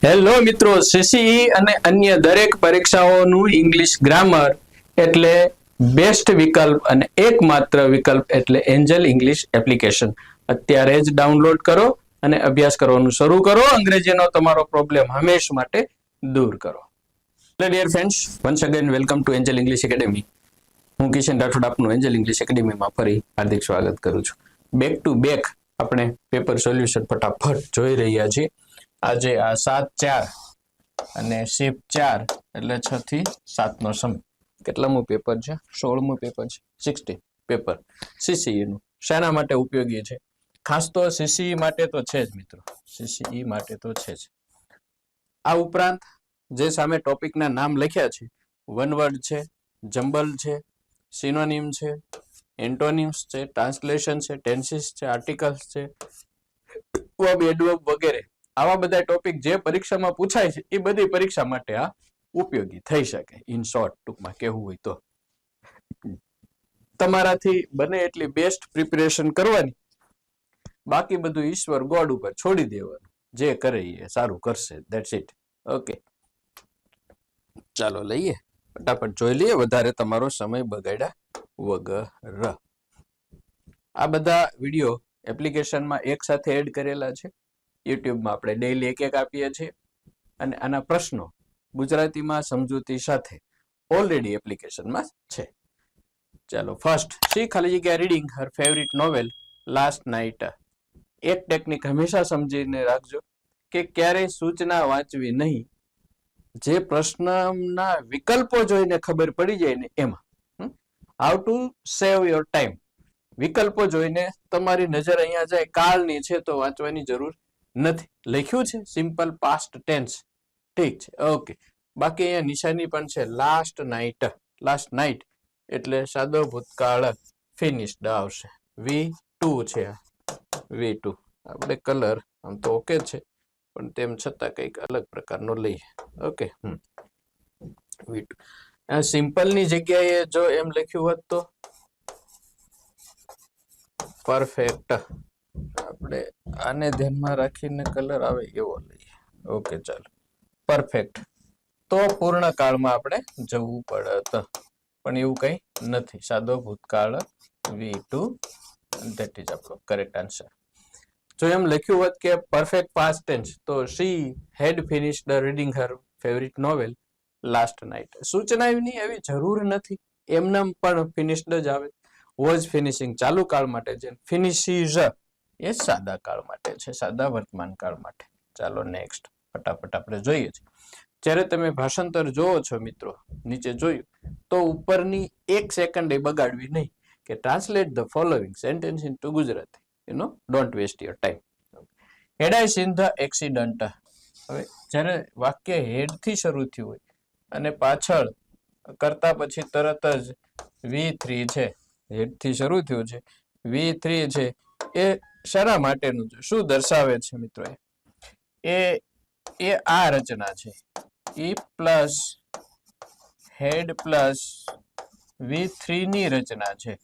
Hello મિત્રો, CCE અને અન્ય દરેક પરીક્ષાઓનું ઇંગ્લિશ ગ્રામર એટલે બેસ્ટ વિકલ્પ અને એકમાત્ર વિકલ્પ એટલે એન્જલ ઇંગ્લિશ એપ્લિકેશન. અત્યારે જ ડાઉનલોડ કરો અને અભ્યાસ કરવાનું શરૂ કરો. અંગ્રેજીનો તમારો પ્રોબ્લેમ હંમેશ માટે દૂર કરો. Dear friends, once again welcome to Angel English Academy. હું કિશન રાઠોડ આપનું એન્જલ ઇંગ્લિશ એકેડેમીમાં ફરી હાર્દિક સ્વાગત કરું છું. બેક ટુ બેક આપણે પેપર સોલ્યુશન ફટાફટ જોઈ રહ્યા છીએ. આજે આ 7-4 અને શિફ્ટ 4 એટલે 6 થી 7 નો સમય. કેટલામું પેપર છે? 16મું પેપર છે. 16 પેપર સીસીઈ નું. શાના માટે ઉપયોગી છે? ખાસ તો સીસીઈ માટે તો છે જ મિત્રો, સીસીઈ માટે તો છે જ. આ ઉપરાંત જે સામે ટોપિકના નામ લખ્યા છે, વન વર્ડ છે, જમ્બલ છે, સિનોનિમ છે, એન્ટોનિમ્સ છે, ટ્રાન્સલેશન છે, ટેન્સીસ છે, આર્ટિકલ્સ છે, વર્બ, એડવર્બ વગેરે આવા બધા ટોપિક જે પરીક્ષામાં પૂછાય છે એ બધી પરીક્ષા માટે આ ઉપયોગી થઈ શકે. ઇન શોર્ટ, ટૂંકમાં કહેવું હોય તો તમારાથી બને એટલી બેસ્ટ પ્રિપેરેશન કરવાની, બાકી બધું ઈશ્વર ગોડ ઉપર છોડી દેવાનું. જે કરે એ સારું કરશે. That's it. ઓકે, ચાલો લઈએ, ફટાફટ જોઈ લઈએ વધારે તમારો સમય બગાડ્યા વગર. આ બધા વિડીયો એપ્લિકેશનમાં એક સાથે એડ કરેલા છે. યુટ્યુબમાં આપણે ડેઈલી એક આપીએ છીએ અને આના પ્રશ્નો ગુજરાતીમાં સમજૂતી સાથે ઓલરેડી એપ્લિકેશનમાં છે. ચાલો ફર્સ્ટ, શી ખાલી જગ્યા રીડિંગ હર ફેવરિટ નોવેલ લાસ્ટ નાઇટ. એક ટેકનિક હંમેશા સમજીને રાખજો કે ક્યારેય સૂચના વાંચવી નહીં. જે પ્રશ્નના વિકલ્પો જોઈને ખબર પડી જાય ને એમાં how to save your time. વિકલ્પો જોઈને તમારી નજર અહીંયા જાય, કાળની છે તો વાંચવાની જરૂર નથી. લખ્યું છે સિમ્પલ પાસ્ટ ટેન્સ, ઠીક છે, ઓકે. બાકી અહીંયા નિશાની પણ છે, લાસ્ટ નાઇટ. લાસ્ટ નાઇટ એટલે સાદો ભૂતકાળ ફિનિશ્ડ આવશે. V2 છે, V2. આપણે કલર આમ તો ઓકે છે, પણ તેમ છતાં કંઈક અલગ પ્રકારનો લઈએ. Okay, V2. આ સિમ્પલની જગ્યાએ જો એમ લખ્યું હોત તો પરફેક્ટ. આપણે આને ધ્યાનમાં રાખીને કલર આવે એવો લઈએ. ઓકે, ચાલો પરફેક્ટ. તો પૂર્ણ કાળમાં આપણે જવું પડત, પણ એવું કંઈ નથી. સાદો ભૂતકાળ V2, ધેટ ઇઝ આપણો કરેક્ટ આન્સર. જો એમ લખ્યું હોત કે પરફેક્ટ પાસ્ટ ટેન્સ તો શી હેડ ફિનિશ્ડ રીડિંગ હર ફેવરિટ નોવેલ લાસ્ટ નાઇટ. સૂચનાની એવી જરૂર નથી, એમનેમ પણ ફિનિશ્ડ જ આવે. વોઝ ફિનિશિંગ ચાલુ કાળ માટે છે, ફિનિશીઝ એ સાદા કાળ માટે છે, સાદા વર્તમાન કાળ માટે. ચાલો નેક્સ્ટ, ફટાફટ આપણે જોઈએ છીએ. જ્યારે તમે ભાષાંતર જોવો છો મિત્રો, નીચે જોયું તો ઉપરની 1 સેકન્ડ એ બગાડવી નહીં કે translate the following sentence into Gujarati. Don't waste your time. Had I seen the accident. હવે જ્યારે વાક્ય હેડ થી શરૂ થયું હોય અને પાછળ કરતા પછી તરત જ V3 છે, હેડ થી શરૂ થયું છે, V3 છે, એ શાના માટેનું છે, શું દર્શાવે છે મિત્રો? એ આ રચના છે, E plus had plus V3 ની રચના છે.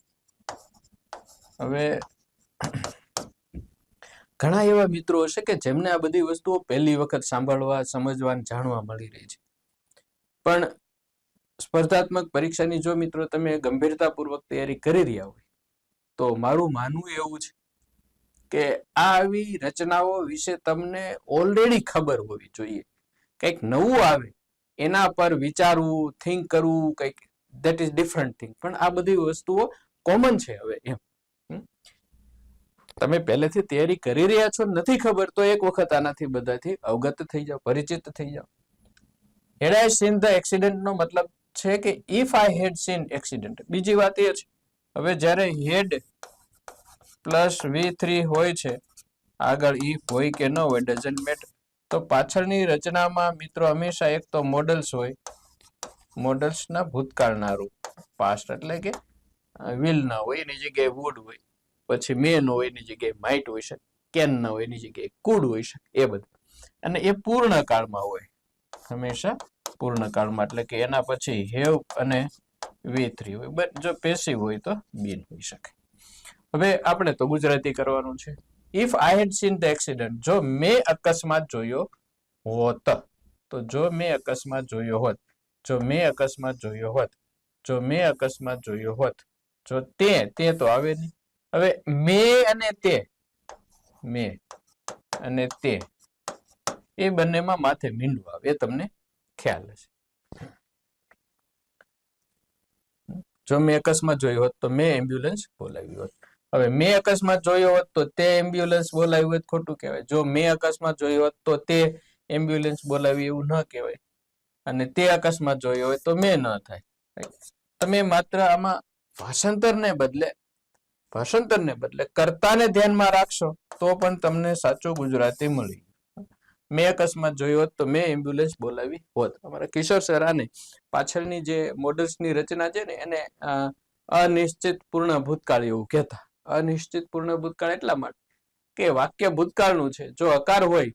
હવે ઘણા એવા મિત્રો હશે કે જેમને આ બધી વસ્તુઓ પહેલી વખત સાંભળવા, સમજવા, જાણવા મળી રહી છે. પણ સ્પર્ધાત્મક પરીક્ષાની જો મિત્રો તમે ગંભીરતાપૂર્વક તૈયારી કરી રહ્યા હોય તો મારું માનવું એવું છે કે આવી રચનાઓ વિશે તમને ઓલરેડી ખબર હોવી જોઈએ. કંઈક નવું આવે એના પર વિચારવું, થિંક કરવું, કંઈક ધેટ ઇઝ ડિફરન્ટ થિંગ. પણ આ બધી વસ્તુઓ કોમન છે. હવે એમ તમે પહેલેથી તૈયારી કરી રહ્યા છો, નથી ખબર, તો એક વખત આનાથી બધાથી અવગત થઈ જાઓ, પરિચિત થઈ જાઓ. હેડ આઈ સીન ધ એક્સિડન્ટ નો મતલબ છે કે if I had seen accident. બીજી વાત એ છે, હવે જ્યારે હેડ પ્લસ V3 હોય છે, આગળ ઇફ હોય કે ન હોય ડઝન્ટ મેટર, તો પાછળની રચનામાં મિત્રો હંમેશા એક તો મોડલ્સ હોય, મોડલ્સના ભૂતકાળના રૂપ, પાસ્ટ એટલે કે વિલ ના હોય એની જગ્યાએ વુડ હોય, પછી મેન હોય એની જગ્યાએ માઇટ હોય શકે, કેન ના હોય એની જગ્યાએ કુડ હોય શકે, એ બધું. અને એ પૂર્ણ કાળમાં હોય, હંમેશા પૂર્ણ કાળમાં, એટલે કે એના પછી હેવ અને V3 હોય. બટ જો પેસિવ હોય તો બીન હોઈ શકે. હવે આપણે તો ગુજરાતી કરવાનું છે. If I had seen the accident, જો મેં અકસ્માત જોયો હોત. તો જો મેં અકસ્માત જોયો હોત, જો મેં અકસ્માત જોયો હોત, જો મેં અકસ્માત જોયો હોત, જો તે તો આવે નહીં. હવે મેં અને તે, મેં અને તે એ બંનેમાં માથે મીંડું આવે, એ તમને ખ્યાલ હશે. જો મેં અકસ્માત જોયો હોત તો મેં એમ્બ્યુલન્સ બોલાવ્યું હોત. હવે મેં અકસ્માત જોયો હોત તો તે એમ્બ્યુલન્સ બોલાવ્યું હોત, ખોટું કહેવાય. જો મેં અકસ્માત જોયો હોત તો તે એમ્બ્યુલન્સ બોલાવી, એવું ન કહેવાય. અને તે અકસ્માત જોયો હોય તો મેં ન થાય. તમે માત્ર આમાં ભાષાંતરને બદલે કર્તાને ધ્યાનમાં રાખશો તો પણ તમને સાચું ગુજરાતી મળી. મેં અકસ્માત જોયો હોત તો મેં એમ્બ્યુલન્સ બોલાવી હોત. અમારા કિશોર સર આને પાછળની જે મોડલ્સની રચના છે ને એને અનિશ્ચિત પૂર્ણ ભૂતકાળ એવું કહેતા. અનિશ્ચિત પૂર્ણ ભૂતકાળ એટલા માટે કે વાક્ય ભૂતકાળનું છે. જો અકાર હોય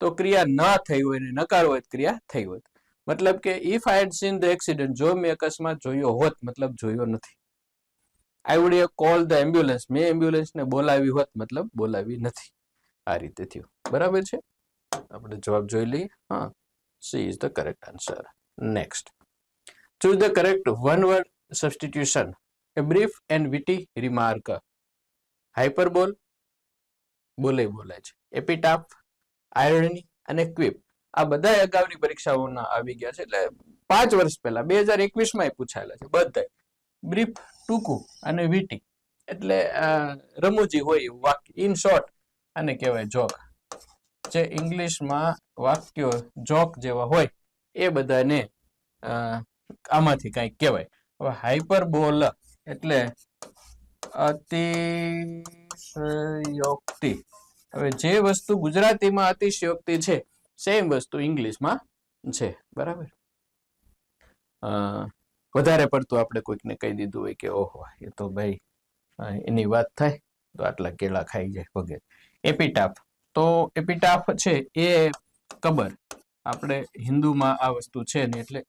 તો ક્રિયા ન થઈ હોય ને નકાર હોય ક્રિયા થઈ હોય. મતલબ કે if I had seen the accident, જો મેં અકસ્માત જોયો હોત મતલબ જોયો નથી. I would have called the ambulance, મેં એમ્બ્યુલન્સને બોલાવી હોત મતલબ બોલાવી નથી. આ રીતે થયું. બરાબર છે. આપણે જવાબ જોઈ લઈએ. હા, C is the correct answer. Next, choose the correct one word substitution. A brief and witty remark. Hyperbole બોલાય છે. એપિટાફ, આયરની અને ક્વિપ આ બધા અગાઉની પરીક્ષાઓના આવી ગયા છે. એટલે 5 વર્ષ પહેલા 2021 પૂછાયેલા છે બધા. બ્રીફ ટૂંકું અને વિટી એટલે રમૂજી હોય એવું વાક્ય. ઇન શોર્ટ આને કહેવાય જોક. જે ઇંગ્લિશમાં વાક્યો જોક જેવા હોય એ બધાને આમાંથી કંઈક કહેવાય. હવે હાઇપરબોલ એટલે અતિશયોક્તિ. હવે જે વસ્તુ ગુજરાતીમાં અતિશયોક્તિ છે સેમ વસ્તુ ઇંગ્લિશમાં છે. બરાબર. વધારે પડતું આપણે કોઈકને કહી દીધું હોય કે ઓહો એ તો ભાઈ એની વાત થાય તો આટલા કેળા ખાઈ જાય વગેરે. એપિટાફ, તો એપિટાફ છે એ કબર. આપણે હિન્દુમાં આ વસ્તુ છે ને, એટલે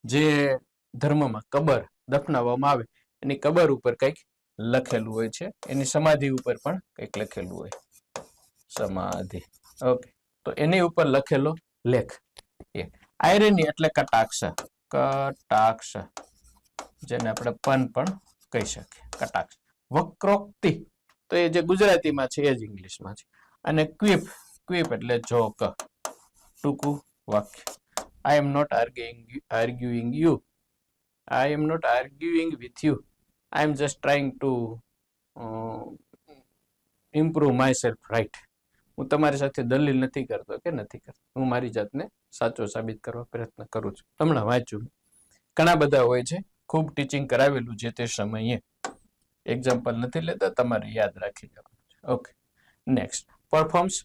જે ધર્મમાં કબર દફનાવવામાં આવે એની કબર ઉપર કંઈક લખેલું હોય છે. એની સમાધિ ઉપર પણ કંઈક લખેલું હોય. સમાધિ. ઓકે, તો એની ઉપર લખેલો લેખ. આયરની એટલે કટાક્ષ. કટાક્ષ જેને આપણે પન પણ કહી શકીએ. કટાક્ષ. વક્રોક્તિ તો એ જે ગુજરાતીમાં છે એ જ ઇંગ્લિશમાં છે. અને ક્વિપ, ક્વિપ એટલે જોક, ટૂંકું વાક્ય. I am not arguing you, I am not arguing with you, I am just trying to improve myself, right. હું તમારી સાથે દલીલ નથી કરતો કે નથી કરતો, હું મારી જાતને સાચો સાબિત કરવા પ્રયત્ન કરું છું. હમણાં વાંચ્યું, ઘણા બધા હોય છે, ખૂબ ટીચિંગ કરાવેલું જે તે સમયે. એક્ઝામ્પલ નથી લેતા, તમારે યાદ રાખી લેવાનું છે. Okay, next. Performs,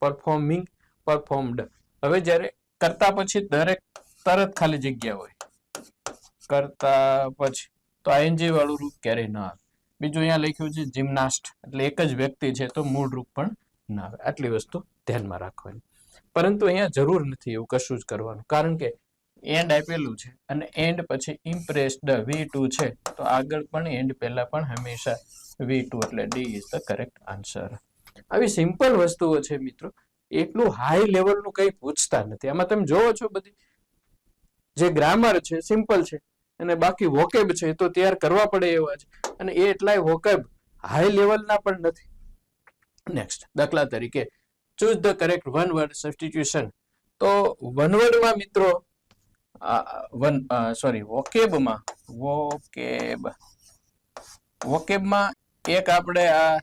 performing, performed. હવે જ્યારે કરતા પછી દરેક તરત ખાલી જગ્યા હોય. કરતા પછી તો આઈએનજી વાળું રૂપ ક્યારેય ના આવે. બીજું અહીંયા લખ્યું છે જિમ્નાસ્ટ, એટલે એક જ વ્યક્તિ છે તો મૂળ રૂપ પણ ના આવે. આટલી વસ્તુ ધ્યાનમાં રાખવાની. પરંતુ અહીંયા જરૂર નથી એવું કશું જ કરવાનું, કારણ કે એન્ડ આપેલું છે અને એન્ડ પછી ઇમ્પ્રેસ્ડ V2 છે, તો આગળ પણ એન્ડ પહેલા પણ હંમેશા V2, એટલે D is the correct answer. આવી સિમ્પલ વસ્તુઓ છે મિત્રો, એટલું હાઈ લેવલનું કંઈ પૂછતા નથી. આમાં તમે જોવો છો બધી જે ગ્રામર છે સિમ્પલ છે, અને બાકી વોકેબ છે તો તૈયાર કરવા પડે એવા છે, અને એ એટલાય વોકેબ હાઈ લેવલના પણ નથી. નેક્સ્ટ, દાખલા તરીકે choose the correct one word substitution. તો વન વર્ડમાં મિત્રો વોકેબમાં એક આપણે આ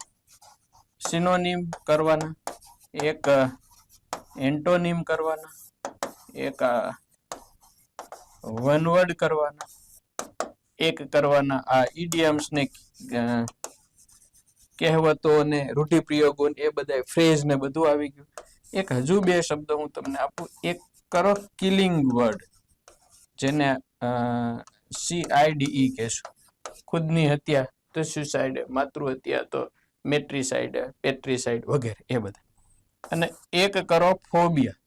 સિનોનિમ કરવાના, એક એન્ટોનિમ કરવાના, એક વન વર્ડ કરવાના, એક કરવાના આ ઇડિયમ્સ ને કહેવતો ને રૂઢિપ્રયોગો ને એ બધા ફ્રેઝ ને બધું આવી ગયું. એક હજુ 2 શબ્દ હું તમને આપું. એક કરો કિલિંગ વર્ડ, જેને CIDE કહેશું. ખુદની હત્યા તો સુસાઇડ, માતૃહત્યા તો મેટ્રીસાઇડ, પેટ્રીસાઇડ વગેરે એ બધા. અને એક કરો ફોબિયા.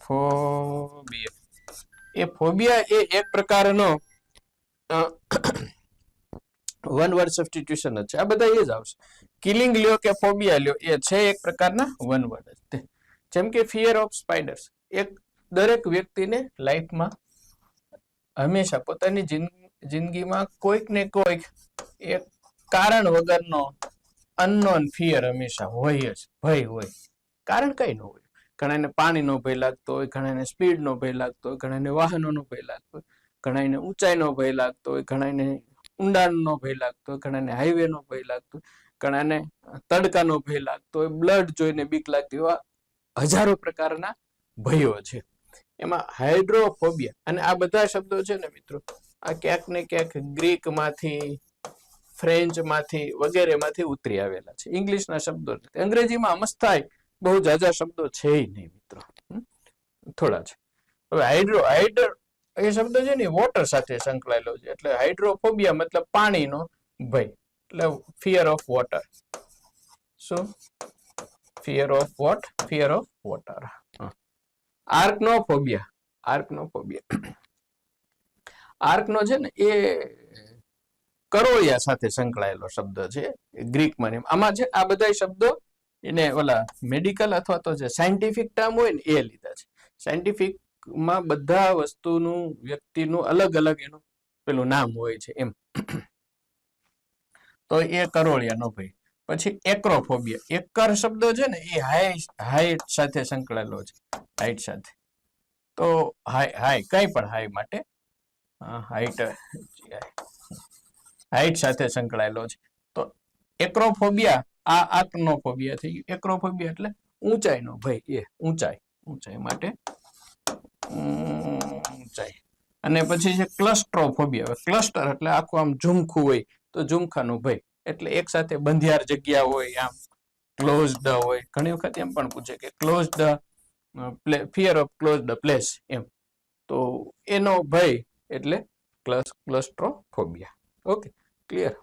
ફોબિયા, એ ફોબિયા એ એક પ્રકારનો વન વર્ડ સબસ્ટિટ્યુશન જ છે. આ બધા એ જ આવશે. કિલિંગ લ્યો કે ફોબિયા લ્યો, એ છે એક પ્રકારના વન વર્ડ જ. જેમ કે ફિયર ઓફ સ્પાઈડર્સ, એક દરેક વ્યક્તિને લાઈફમાં હંમેશા પોતાની જિંદગીમાં કોઈક ને કોઈક એક કારણ વગરનો અનનોન ફિયર હંમેશા હોય જ, ભય હોય. કારણ કઈ ન હોય. ઘણાને પાણીનો ભય લાગતો હોય, ઘણાને સ્પીડનો ભય લાગતો હોય, ઘણાને વાહનોનો ભય લાગતો હોય, ઘણાને ઊંચાઈનો ભય લાગતો હોય, ઘણાને ઊંડાણનો ભય લાગતો હોય, ઘણાને હાઈવેનો ભય લાગતો હોય, ઘણાને તડકાનો ભય લાગતો હોય, બ્લડ જોઈને બીક લાગતી હોય. હજારો પ્રકારના ભયો છે. એમાં હાઇડ્રોફોબિયા, અને આ બધા શબ્દો છે ને મિત્રો, આ ક્યાંક ને ક્યાંક ગ્રીકમાંથી, ફ્રેન્ચમાંથી વગેરેમાંથી ઉતરી આવેલા છે. ઇંગ્લિશના શબ્દો નથી. અંગ્રેજીમાં અમસ્થાય બહુ જાજા શબ્દો છે નહીં મિત્રો, થોડા છે. હવે હાઇડ્રો એ શબ્દ છે ને વોટર સાથે સંકળાયેલો છે. એટલે હાઇડ્રોફોબિયા મતલબ પાણીનો ભય, એટલે ફિયર ઓફ વોટર. શું? Fear of what? Fear of water. Arachnophobia. આર્કનો છે ને એ કરોળિયા સાથે સંકળાયેલો શબ્દ છે ગ્રીકમાં. આમાં છે આ બધા શબ્દો એને ઓલા મેડિકલ અથવા તો જે સાયન્ટિફિક ટર્મ હોય ને એ લીધા છે. સાયન્ટિફિકમાં બધા વસ્તુનું, વ્યક્તિનું અલગ અલગ એનું પેલું નામ હોય છે એમ. તો એ કરોળિયાનો ભય. પછી એક્રોફોબિયા. એકર શબ્દ છે ને એ હાઈટ સાથે સંકળાયેલો છે. હાઈટ સાથે. તો હાઈ કઈ પણ હાઈ માટે હાઈટ સાથે સંકળાયેલો છે. તો એક્રોફોબિયા આ આર્કનોફોબિયા થઈ ગયું. એક્રોફોબિયા એટલે ઊંચાઈનો ભય. એ ઊંચાઈ માટે ઊંચાઈ. અને પછી છે ક્લસ્ટ્રોફોબિયા. ક્લસ્ટર એટલે આખું આમ ઝુમખું હોય તો ઝુમખાનો ભય. એટલે એક સાથે બંધિયાર જગ્યા હોય, આમ ક્લોઝડ હોય. ઘણી વખત એમ પણ પૂછે કે closed fear of closed place એમ. તો એનો ભય એટલે ક્લસ્ટ્રોફોબિયા. Okay, clear?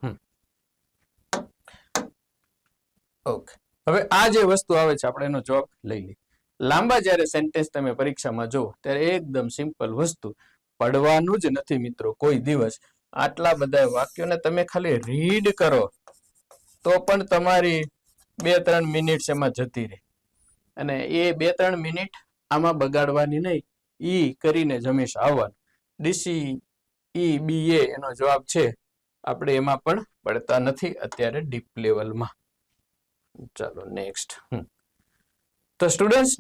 ઓકે, હવે આ જે વસ્તુ આવે છે આપણે એનો જવાબ લઈ લઈએ. લાંબા જ્યારે સેન્ટેન્સ તમે પરીક્ષામાં જો ત્યારે એકદમ સિમ્પલ વસ્તુ, પડવાનું જ નથી મિત્રો કોઈ દિવસ. આટલા બધા વાક્યોને તમે ખાલી રીડ કરો તો પણ તમારી 2-3 મિનિટ એમાં જતી રહે. અને એ 2-3 મિનિટ આમાં બગાડવાની નહીં, ઈ કરીને જ હંમેશા આવવાનું. DCEBA એનો જવાબ છે. આપણે એમાં પણ પડતા નથી અત્યારે ડીપ લેવલમાં. ચાલો નેક્સ્ટ. The students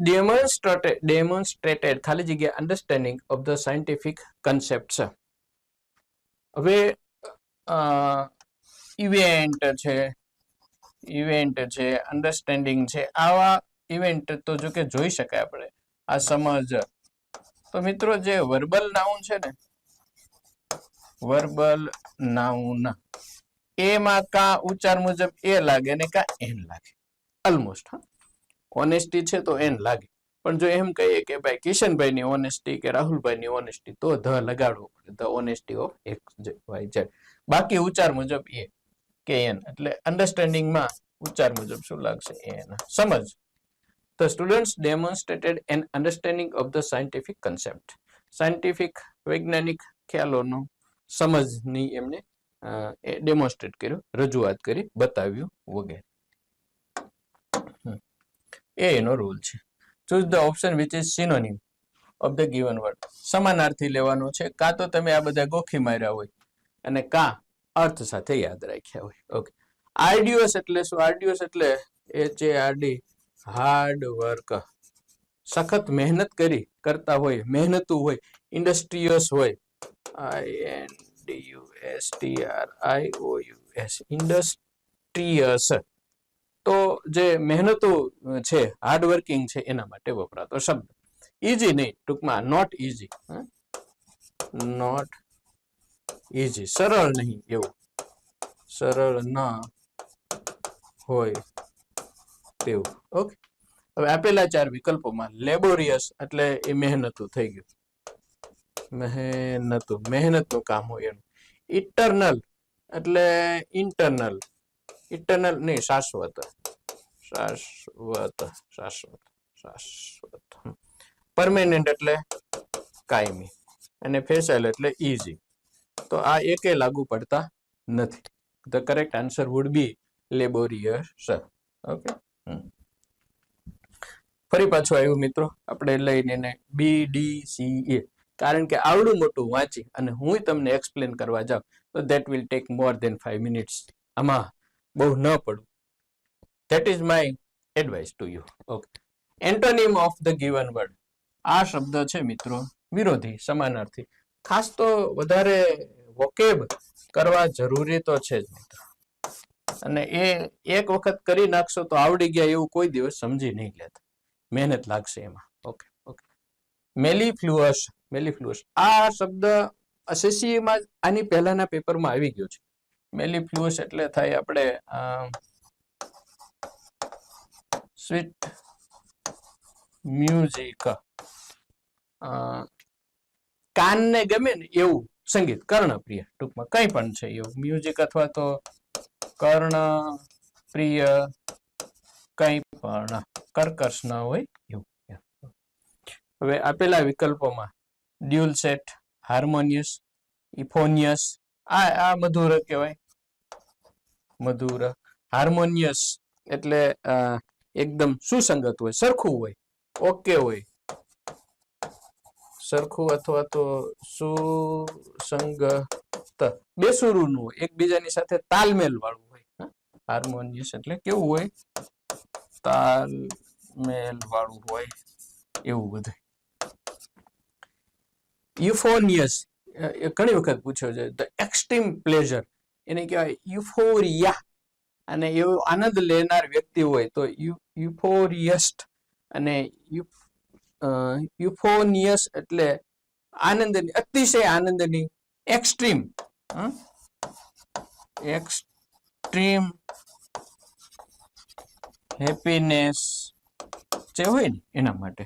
demonstrated ખાલી જગ્યા understanding of the scientific concepts. હવે ઇવેન્ટ છે, અન્ડરસ્ટેન્ડિંગ છે, આવા ઇવેન્ટ તો જો કે જોઈ શકાય આપણે. આ સમજ. તો મિત્રો જે વર્બલ નાઉન છે ને, વર્બલ નાઉન, એમાં કા ઉચ્ચાર મુજબ એ લાગે ને કા એન લાગે. ઓલમોસ્ટ. ઓનેસ્ટી છે તો એન લાગે. પણ જો એમ કહીએ કે ભાઈ કિશનભાઈની ઓનેસ્ટી કે રાહુલભાઈની ઓનેસ્ટી, તો ધ લગાડવો પડે. The honesty of XYZ. બાકી ઉચ્ચાર મુજબ એ કે એન. એટલે અન્ડરસ્ટેન્ડિંગમાં ઉચ્ચાર મુજબ શું લાગશે? એન. સમજ. The students demonstrated an understanding of the scientific concept. Scientific વૈજ્ઞાનિક ખ્યાલોનો સમજની એમને ડેમોન્સ્ટ્રેટ કર્યું, રજૂઆત કરી, બતાવ્યું વગેરે. એનો રૂલ છે. Choose the option which is synonym of the given word. સમાનાર્થી લેવાનો છે. કાં તો તમે આ બધા ગોખી માર્યા હોય અને કાં અર્થ સાથે યાદ રાખ્યા હોય. ઓકે. આર્ડ્યુઅસ એટલે શું? આર્ડ્યુઅસ એટલે HARD, હાર્ડ વર્ક. સખત મહેનત કરતા હોય, મહેનતુ હોય, ઇન્ડસ્ટ્રીયસ હોય. INDUSTRIOUS, ઇન્ડસ્ટ્રીયસ. તો જે મહેનતુ છે, હાર્ડવર્કિંગ છે, એના માટે વપરાતો શબ્દ. ઈઝી નહીં, ટૂંકમાં નોટ ઈઝી. નોટ ઈઝી, સરળ નહીં એવું. સરળ ન હોય તેવું. ઓકે. હવે આપેલા 4 વિકલ્પોમાં લેબોરિયસ એટલે એ મહેનતુ થઈ ગયું. મહેનતનું કામ હોય એનું. ઇટરનલ એટલે ઇન્ટરનલ. ઇટરનલ નહીં, શાશ્વત. પરમેનન્ટ એટલે કાયમી. અને ફેસાઇલ એટલે ઈઝી. તો આ એકે લાગુ પડતા નથી. The correct answer would be laborious. Okay. ફરી પાછું આવ્યું મિત્રો, આપણે લઈને એને BDCA, કારણ કે આવડું મોટું વાંચી અને હું તમને એક્સપ્લેન કરવા જાઉં તો that will take more than 5 minutes. આમાં બહુ ન પડું. That is my advice to you. Okay. Antonym of the given word. આ શબ્દ છે મિત્રો વિરોધી, સમાનાર્થી. ખાસ તો વધારે વોકેબ કરવા જરૂરી તો છે જ મિત્રો, અને એ એક વખત કરી નાખશો તો આવડી ગયા એવું કોઈ દિવસ સમજી નહીં લેતા, મહેનત લાગશે એમાં. Okay okay. મેલિફ્લુઅસ. મેલિફ્લુઅસ આ શબ્દ એસએસસીમાં આની પહેલાના પેપરમાં આવી ગયો છે. મેલિફ્લુઅસ એટલે થાય આપણે સ્વીટ મ્યુઝિક, કાનને ગમે ને એવું સંગીત, કર્ણપ્રિય, ટૂંકમાં કંઈ પણ છે એવું મ્યુઝિક અથવા તો કર્ણપ્રિય કંઈ પણ કર્કશ ન હોય એવું. હવે આપેલા વિકલ્પોમાં ડ્યુલ સેટ, હાર્મોનિયસ, ઇફોનિયસ, આ મધુર કહેવાય, મધુર. હાર્મોનિયસ એટલે એકદમ સુસંગત હોય, સરખું હોય, ઓકે હોય, સરખું અથવા તો સુસંગત, બેસુરું હોય, એકબીજાની સાથે તાલમેલ વાળું હોય. હાર્મોનિયસ એટલે કેવું હોય, તાલમેલ વાળું હોય એવું બધું. યુફોનિયસ ઘણી વખત પૂછ્યો છે, ધ એક્સ્ટ્રીમ પ્લેઝર, એને કહેવાય યુફોરિયા, અને એવો આનંદ લેનાર વ્યક્તિ હોય તો યુફોરિયસ્ટ. અને યુફોનિયસ એટલે આનંદની, અતિશય આનંદની, એક્સ્ટ્રીમ, એક્સ્ટ્રીમ હેપીનેસ જે હોય ને એના માટે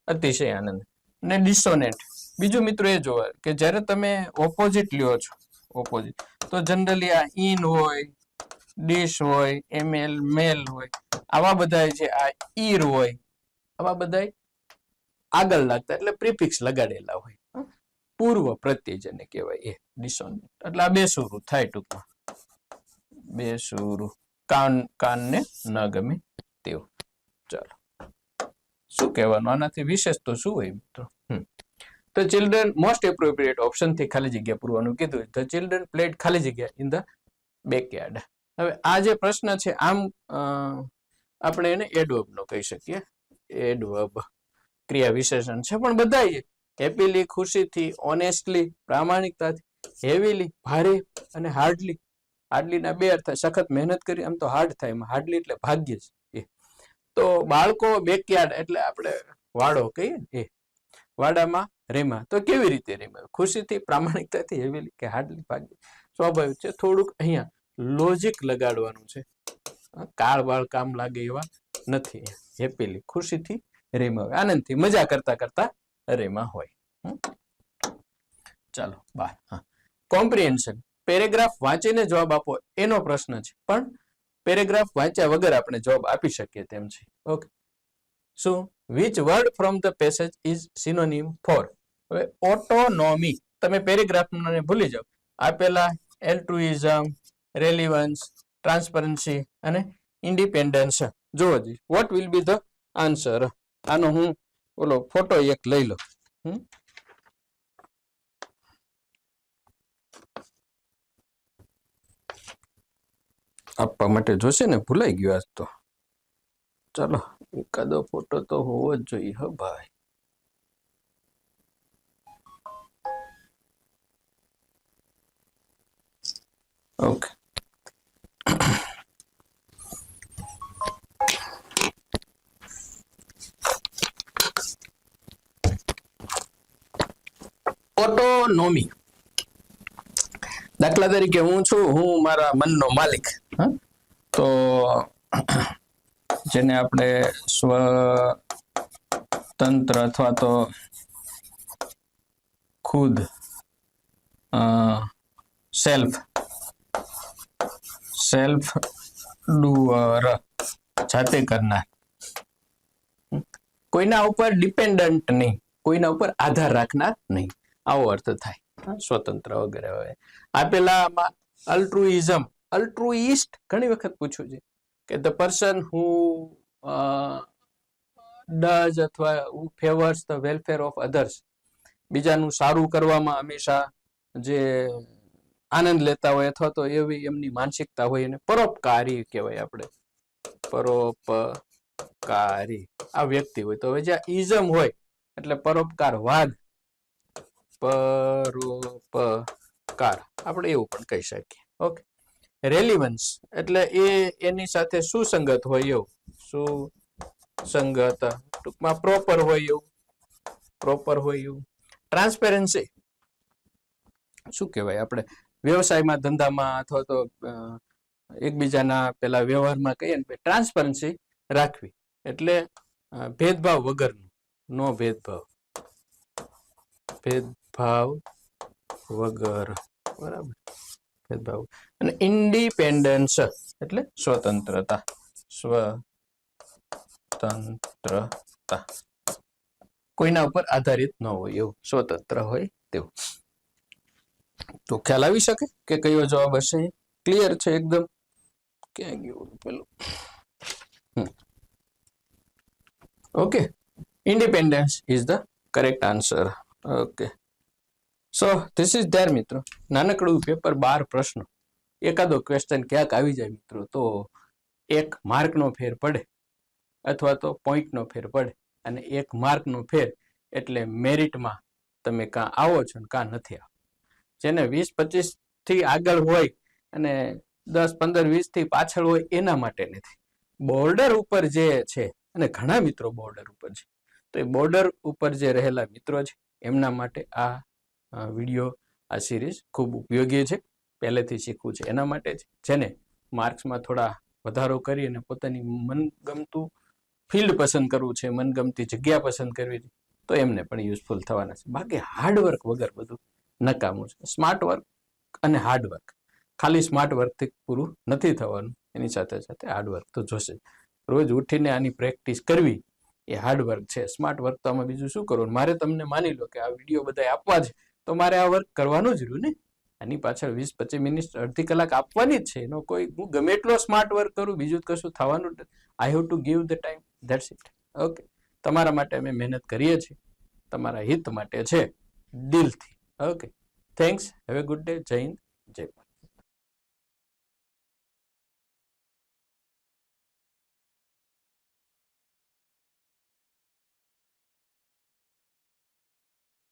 અતિશય આનંદ. અને ડિસોનેટ, બીજું મિત્રો એ જોવા કે જ્યારે તમે ઓપોઝિટ લ્યો છો, ઓપોઝિટ, તો જનરલી આ ઇન હોય, ડિશ હોય, એમએલ મેલ હોય, આવા બધા છે, આ ઈર હોય, આવા બધા આગળ લાગતા એટલે પ્રિફિક્સ લગાડેલા હોય, પૂર્વ પ્રત્યય જેને કહેવાય એ ડિસોનેટ. એટલે આ બેસુરું થાય ટૂંકમાં, બેસુરું, કાનને ન ગમે તેવું. ચાલો, શું કહેવાનું આનાથી વિશેષ તો શું હોય મિત્રો? તો ચિલ્ડ્રન મોસ્ટ એપ્રોપ્રિએટ ઓપ્શન થી ખાલી જગ્યા પૂરવાનું કીધું. ધ ચિલ્ડ્રન પ્લેડ ખાલી જગ્યા ઇન ધ બેકયાર્ડ. હવે આ જે પ્રશ્ન છે આમ આપણે એને એડવર્બ નો કહી શકીએ. એડવર્બ ક્રિયા વિશેષણ છે, પણ બધા હેપીલી ખુશીથી, ઓનેસ્ટલી પ્રામાણિકતાથી, હેવીલી ભારે, અને હાર્ડલી. હાર્ડલી ના બે અર્થ થાય, સખત મહેનત કરી, આમ તો હાર્ડ થાય, એમાં હાર્ડલી એટલે ભાગ્ય છે. તો બાળકો બેકયાર્ડ એટલે આપણે વાડો કહીએ ને, એ વાડામાં રેમા. તો કેવી રીતે રેમા? ખુશીથી, પ્રામાણિકતાથી, હેવીલી કે હાર્ડલી, ભાગ્ય. સ્વાભાવિક છે, થોડુંક અહીંયા લોજિક લગાડવાનું છે, કાળ બાળ કામ લાગે એવા નથી. હેપીલી ખુશીથી રેમા હોય, આનંદથી મજા કરતા કરતા રેમા હોય. ચાલો બાર. કોમ્પ્રિહેન્શન, પેરેગ્રાફ વાંચીને જવાબ આપો એનો પ્રશ્ન છે, પણ પેરેગ્રાફ વાંચ્યા વગર આપણે જવાબ આપી શકીએ તેમ છે. ઓકે. શું which word from the passage is synonym for? હવે ઓટોનોમી, તમે પેરેગ્રાફ ભૂલી જાઓ. આપેલા એલ્ટ્રુઇઝમ, રેલિવન્સ, ટ્રાન્સપરન્સી અને ઇન્ડિપેન્ડન્સ. જોવો જી what will be the answer. આનો હું ઓલો ફોટો એક લઈ લો. આપવા માટે જોશે ને, ભૂલાઈ ગયો આજ તો. ચાલો એકાદો ફોટો તો હોવો જ જોઈએ. હ ભાઈ, ઓકે. ઓટોનોમી, દાખલા તરીકે હું છું, હું મારા મનનો માલિક. તો જેને આપણે સ્વતંત્ર અથવા તો ખુદ, સેલ્ફ ડુઅર, જાતે કરનાર, કોઈના ઉપર ડિપેન્ડન્ટ નહીં, કોઈના ઉપર આધાર રાખનાર નહીં, આવો અર્થ થાય સ્વતંત્ર વગેરે. હવે આપેલામાં અલ્ટ્રુઇઝમ, અલ્ટ્રુઇસ્ટ ઘણી વખત પૂછ્યું છે કે ધ પર્સન હુ ડઝ અથવા ફેવર્સ ધ વેલફેર ઓફ અધર્સ, બીજાનું સારું કરવામાં હંમેશા જે આનંદ લેતા હોય અથવા તો એવી એમની માનસિકતા હોય એને પરોપકારી કહેવાય. આપણે પરોપકારી આ વ્યક્તિ હોય. તો હવે જ્યાં ઇઝમ હોય એટલે પરોપકારવાદ, પરોપકાર આપણે એવું પણ કહી શકીએ. ઓકે. રેલિવન્સ એટલે એની સાથે સુસંગત હોય એવું, સુસંગત ટૂંકમાં પ્રોપર હોય એવું, પ્રોપર હોય એવું. ટ્રાન્સપેરન્સી શું કહેવાય, આપણે વ્યવસાયમાં ધંધામાં અથવા તો એકબીજાના પેલા વ્યવહારમાં કહીએ ને ટ્રાન્સપરન્સી રાખવી એટલે ભેદભાવ વગરનું, નો ભેદભાવ, ભેદભાવ વગર, બરાબર, ભેદભાવ. અને ઇન્ડિપેન્ડન્સ એટલે સ્વતંત્રતા, સ્વતંત્રતા, કોઈના ઉપર આધારિત ન હોય એવું, સ્વતંત્ર હોય તેવું. તો ખ્યાલ આવી શકે કે કયો જવાબ હશે? ક્લિયર છે એકદમ? ક્યાં ગયું પેલું? Okay, independence is the correct answer. Okay, so this is there મિત્રો. નાનકડું પેપર 12 પ્રશ્નો. એકાદો ક્વેશ્ચન ક્યાંક આવી જાય મિત્રો તો 1 માર્કનો ફેર પડે અથવા તો પોઈન્ટનો ફેર પડે. અને 1 માર્કનો ફેર એટલે મેરિટમાં તમે કાં આવો છો ને કાં નથી આવો. જેને 20-25 થી આગળ હોય અને 10-15-20 થી પાછળ હોય એના માટે નથી. બોર્ડર ઉપર જે છે, અને ઘણા મિત્રો બોર્ડર ઉપર છે, તો એ બોર્ડર ઉપર જે રહેલા મિત્રો છે એમના માટે આ વિડીયો, આ સિરીઝ ખૂબ ઉપયોગી છે. પહેલેથી શીખવું છે એના માટે જ, જેને માર્ક્સમાં થોડા વધારો કરી અને પોતાની મનગમતું ફિલ્ડ પસંદ કરવું છે, મનગમતી જગ્યા પસંદ કરવી છે, તો એમને પણ યુઝફુલ થવાના છે. બાકી હાર્ડવર્ક વગર બધું નકામું છે. સ્માર્ટ વર્ક અને હાર્ડવર્ક, ખાલી સ્માર્ટ વર્કથી પૂરું નથી થવાનું, એની સાથે સાથે હાર્ડવર્ક તો જોશે. રોજ ઉઠીને આની પ્રેક્ટિસ કરવી એ હાર્ડવર્ક છે. સ્માર્ટ વર્ક તો આમાં બીજું શું કરવું? મારે તમને માની લો કે આ વિડીયો બધા આપવા છે તો મારે આ વર્ક કરવાનું જ રહ્યું ને. આની પાછળ 20-25 મિનિટ, અડધી કલાક આપવાની જ છે. એનો કોઈ હું ગમે એટલો સ્માર્ટ વર્ક કરું, બીજું જ કશું થવાનું નથી. I have to give the time, that's it. Okay, તમારા માટે અમે મહેનત કરીએ છીએ, તમારા હિત માટે છે, દિલથી. Okay, thanks. Have a good day. જય હિન્દ, જય ભારત.